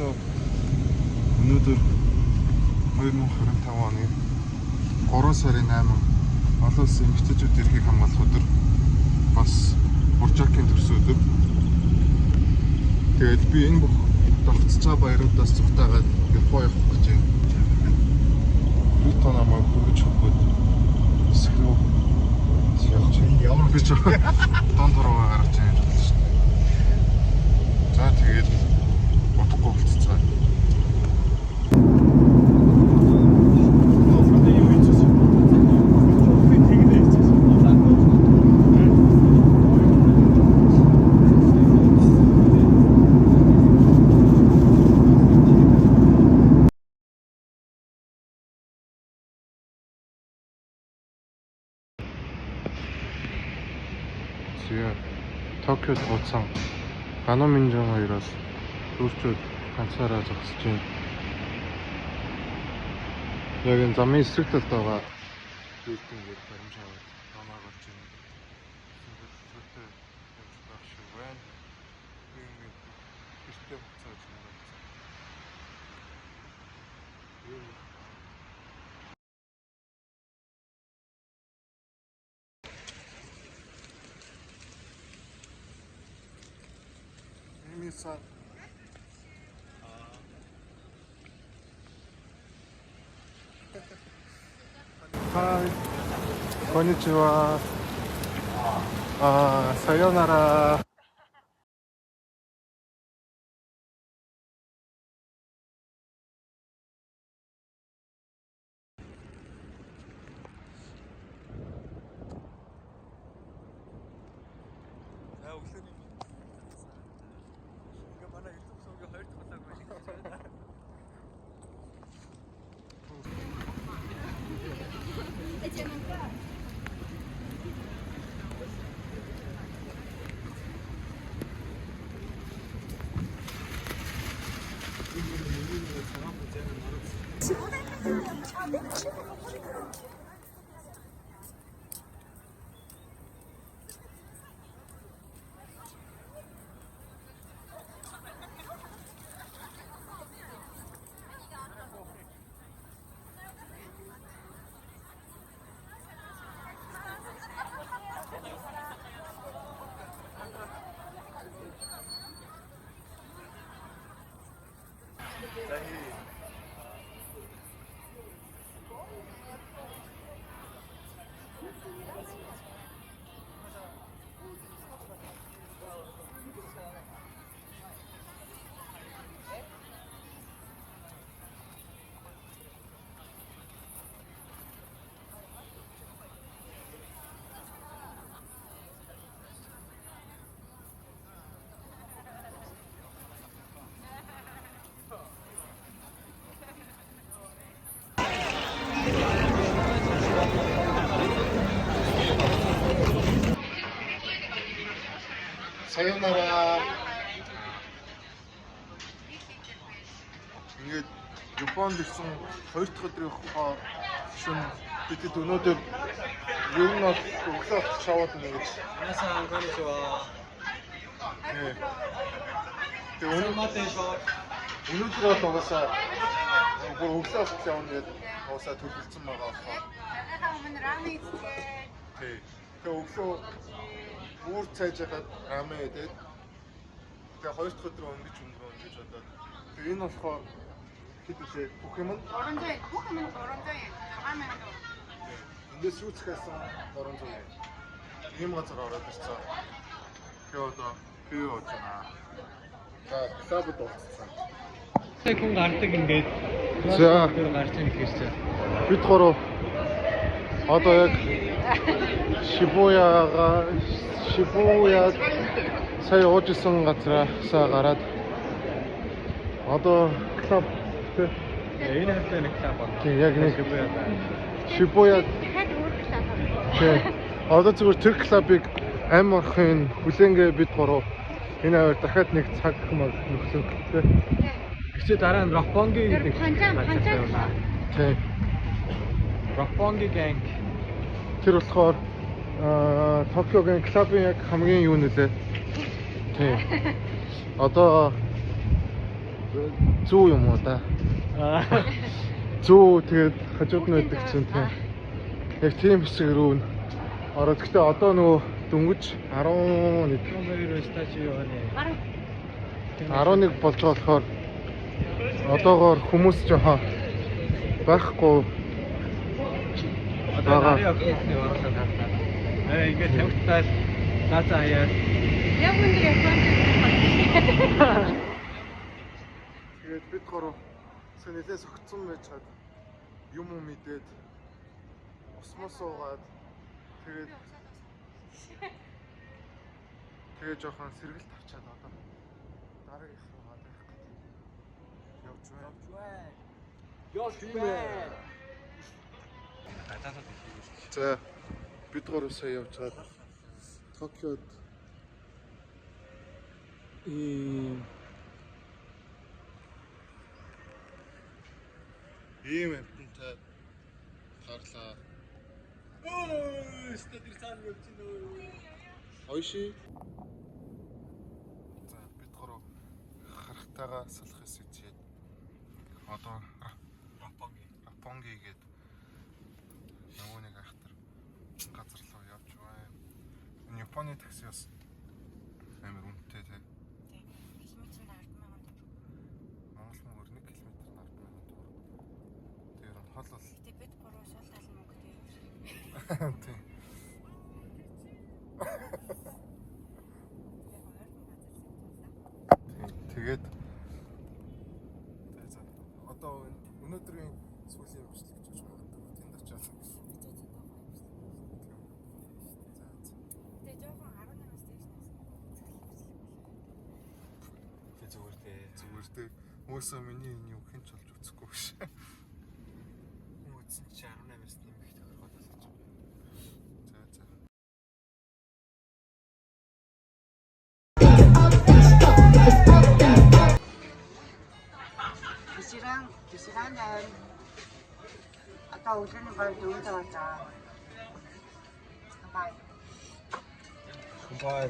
Токиод өнөөдөр 2025 оны 3 сарын 8 олон улсын эмэгтэйчүүд эрхийг хамгаалах өдөр бас Буржакийн төрсөн өдөр. Тэгээд би энэ бүх давтцаж байгаа баяруудаас зүгтаагаад Япон явах гэж байна. Би танамаа бүгд хөгөөд эсрэг явж ямар гэж донд руу гарч яаж болно шүү дээ. За тэгээд утгагүй болцсон. Токиод буцсан Гануу Минжин хоёроос дүүрчүүд ганцаараа зогсож байна. Яг энэ замын эсрэг талд байгаа билдингээр баримжаагаад намаа гарч байна. Сэтгүүлтэй явж байх шиг байна. Би нэг ихтэй буцааж байна. Hi, konnichiwa. Sayonara. Sayonara. Ингээд Японд ирсэн 2 дахь өдрийн шөнө бид өнөөдөр ер нь бол өглөө шаваад нэг гэж.皆さんこんにちは。Өнөөдөр бол угаасаа өглөө шаваад нэг угаасаа төлөвлөсөн байгаа болохоор. Тэгээ өглөө бүр цайжгаад рамен идээд тэгээ 2 дахь өдрөө өнгөж бодоод тэгээ энэ болохоор хэдүүлээ бүх юм нь 300 рамен эндээс юу цахасан 300 ийм газар ороод ирсэн. Тэгээ одоо пиво ууж байна. За клабд уулзсан. Хүн гардаг ингээд за гарч ийн гэхэрчээ. бид гурав одоо яг Шибуяд сая уужсан газараасаа гараад одоо клуб Энэ хавтаа нэг клуб байна. тийм яг нэг Шибуяд одоо зүгээр тэр клубыг амь орохын хүлэнгээ бид гурав энэ аваар дахиад нэг цаг мөр нөхсөн гэдэг. Гэвч дараа нь Ропpongi гэдэг байна. Тийм. Ропpongi gang. Тэр болохоор Токиогийн клубын яг хамгийн юу нэлээ. Тийм. Одоо зүү юм уу да? Зүү тэгээд хажууд нь байдаг чинь тийм. Яг тийм хэсэг рүү н ороод. Гэхдээ одоо нөгөө дөнгөж 11 болж байгаа болохоор одоогоор хүмүүс жоохон байхгүй Одоо нарийн офисны оруулаад харлаа. Ингээд тамхитал наацаа хаяад. Яг өндөр яхан. тэгээд бид гурав нэлээ согтсон байж чад юм уу мэдээд усмос уугаад тэгээд жоохон сэргэлт авчаад одоо дараагийнх руу явах гэдэг. Явж байна. За бид гурав сая явж чад Токиод ийм амттай гарлаа. Стадир цаан явж гинөө. Ойши. За бид гурав харахтайгаа салхаас үзээд одоо Рапонги гээд нөгөө нэг ахтар газар руу явж байна. Энэ Японы такси бас амар үнэтэй тий. Километр 10,000 төгрөг. Монгол мөнгөөр 1 км 10,000 төгрөг. Тэр нь хол бол. Гэтэ бид гурав сул тал мөнгөтэй. Тий. Тэгээд одоо өнөөдрийн сүүлийн бичлэг гэж магадгүй тэнд очиад. Тэгээ жоохон 18-аас дээш нас. Зүгээр дээ. Өөсөө миний энэ юу хинч болж үзэхгүй биш. Үзсэн чи 18-аас нэмэх тохиолдол болж байна. За. Кисиран дан. Одоо өглөөний баг 4 цаг болж байгаа. Бай. Бай.